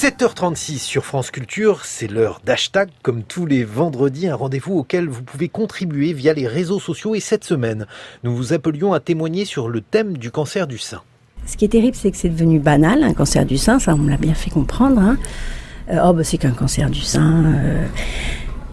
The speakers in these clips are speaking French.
7h36 sur France Culture, c'est l'heure d'Hashtag. Comme tous les vendredis, un rendez-vous auquel vous pouvez contribuer via les réseaux sociaux. Et cette semaine, nous vous appelions à témoigner sur le thème du cancer du sein. Ce qui est terrible, c'est que c'est devenu banal, un cancer du sein, ça on me l'a bien fait comprendre. C'est qu'un cancer du sein.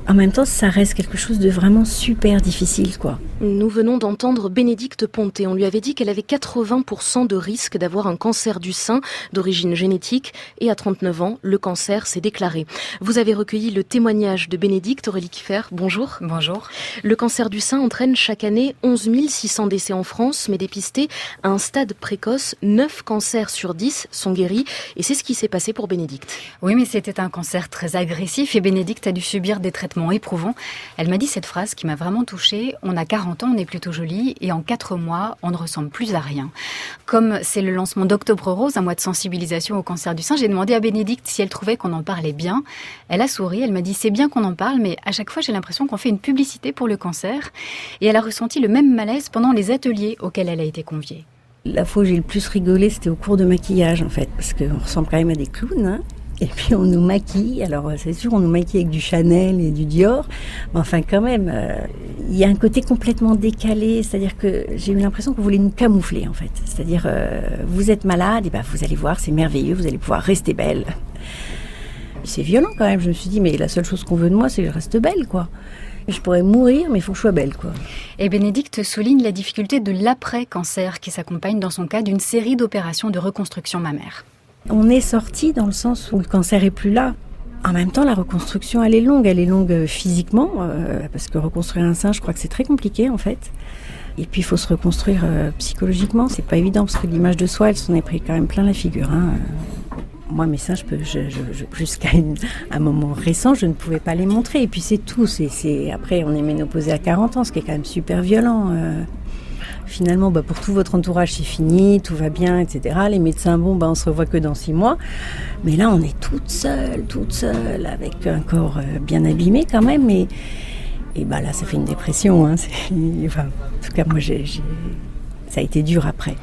En même temps, ça reste quelque chose de vraiment super difficile, quoi. Nous venons d'entendre Bénédicte Ponté. On lui avait dit qu'elle avait 80% de risque d'avoir un cancer du sein d'origine génétique. Et à 39 ans, le cancer s'est déclaré. Vous avez recueilli le témoignage de Bénédicte. Aurélie Kiffer, bonjour. Bonjour. Le cancer du sein entraîne chaque année 11 600 décès en France, mais dépistés à un stade précoce, 9 cancers sur 10 sont guéris. Et c'est ce qui s'est passé pour Bénédicte. Oui, mais c'était un cancer très agressif et Bénédicte a dû subir des traitements éprouvants. Elle m'a dit cette phrase qui m'a vraiment touchée. On a 40 ans, on est plutôt jolie et en 4 mois, on ne ressemble plus à rien. Comme c'est le lancement d'Octobre Rose, un mois de sensibilisation au cancer du sein, j'ai demandé à Bénédicte si elle trouvait qu'on en parlait bien. Elle a souri, elle m'a dit c'est bien qu'on en parle, mais à chaque fois j'ai l'impression qu'on fait une publicité pour le cancer. Et elle a ressenti le même malaise pendant les ateliers auxquels elle a été conviée. La fois où j'ai le plus rigolé, c'était au cours de maquillage en fait, parce qu'on ressemble quand même à des clowns, hein. Et puis on nous maquille, alors c'est sûr on nous maquille avec du Chanel et du Dior, mais enfin quand même, il y a un côté complètement décalé, c'est-à-dire que j'ai eu l'impression qu'on voulait nous camoufler en fait. C'est-à-dire vous êtes malade, et ben vous allez voir, c'est merveilleux, vous allez pouvoir rester belle. C'est violent quand même, je me suis dit mais la seule chose qu'on veut de moi c'est que je reste belle quoi. Je pourrais mourir mais il faut que je sois belle quoi. Et Bénédicte souligne la difficulté de l'après-cancer qui s'accompagne dans son cas d'une série d'opérations de reconstruction mammaire. On est sorti dans le sens où le cancer est plus là. En même temps, la reconstruction, elle est longue physiquement, parce que reconstruire un sein, je crois que c'est très compliqué en fait. Et puis il faut se reconstruire psychologiquement, c'est pas évident parce que l'image de soi, elle s'en est pris quand même plein la figure. Moi, mes seins, jusqu'à un moment récent, je ne pouvais pas les montrer. Et puis c'est tout. Après, on est ménopausé à 40 ans, ce qui est quand même super violent. Finalement, pour tout votre entourage, c'est fini, tout va bien, etc. Les médecins, on se revoit que dans 6 mois. Mais là, on est toute seule, avec un corps bien abîmé quand même. Et là, ça fait une dépression. En tout cas, moi, ça a été dur après.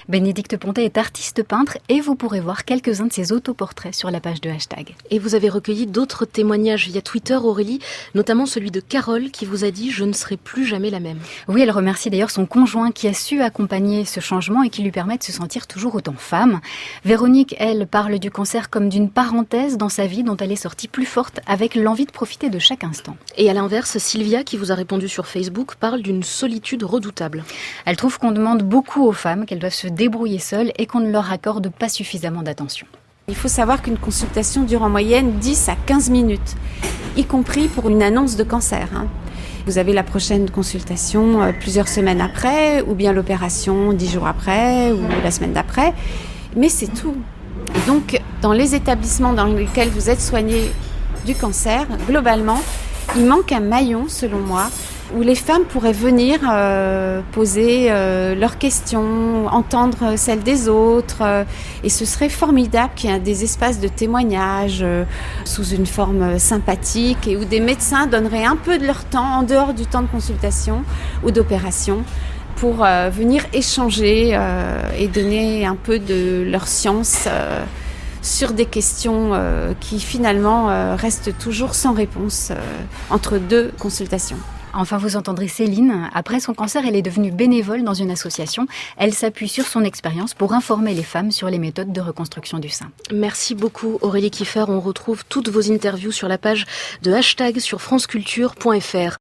Bénédicte Ponté est artiste peintre et vous pourrez voir quelques-uns de ses autoportraits sur la page de Hashtag. Et vous avez recueilli d'autres témoignages via Twitter, Aurélie, notamment celui de Carole qui vous a dit « Je ne serai plus jamais la même ». Oui, elle remercie d'ailleurs son conjoint qui a su accompagner ce changement et qui lui permet de se sentir toujours autant femme. Véronique, elle, parle du cancer comme d'une parenthèse dans sa vie dont elle est sortie plus forte avec l'envie de profiter de chaque instant. Et à l'inverse, Sylvia, qui vous a répondu sur Facebook, parle d'une solitude redoutable. Elle trouve qu'on demande beaucoup aux femmes, qu'elles doivent se débrouiller seules et qu'on ne leur accorde pas suffisamment d'attention. Il faut savoir qu'une consultation dure en moyenne 10 à 15 minutes, y compris pour une annonce de cancer. Vous avez la prochaine consultation plusieurs semaines après, ou bien l'opération 10 jours après, ou la semaine d'après, mais c'est tout. Et donc, dans les établissements dans lesquels vous êtes soigné du cancer, globalement, il manque un maillon, selon moi, où les femmes pourraient venir poser leurs questions, entendre celles des autres. Et ce serait formidable qu'il y ait des espaces de témoignage sous une forme sympathique et où des médecins donneraient un peu de leur temps, en dehors du temps de consultation ou d'opération, pour venir échanger et donner un peu de leur science sur des questions qui finalement restent toujours sans réponse entre 2 consultations. Enfin, vous entendrez Céline. Après son cancer, elle est devenue bénévole dans une association. Elle s'appuie sur son expérience pour informer les femmes sur les méthodes de reconstruction du sein. Merci beaucoup Aurélie Kiffer. On retrouve toutes vos interviews sur la page de Hashtag sur franceculture.fr.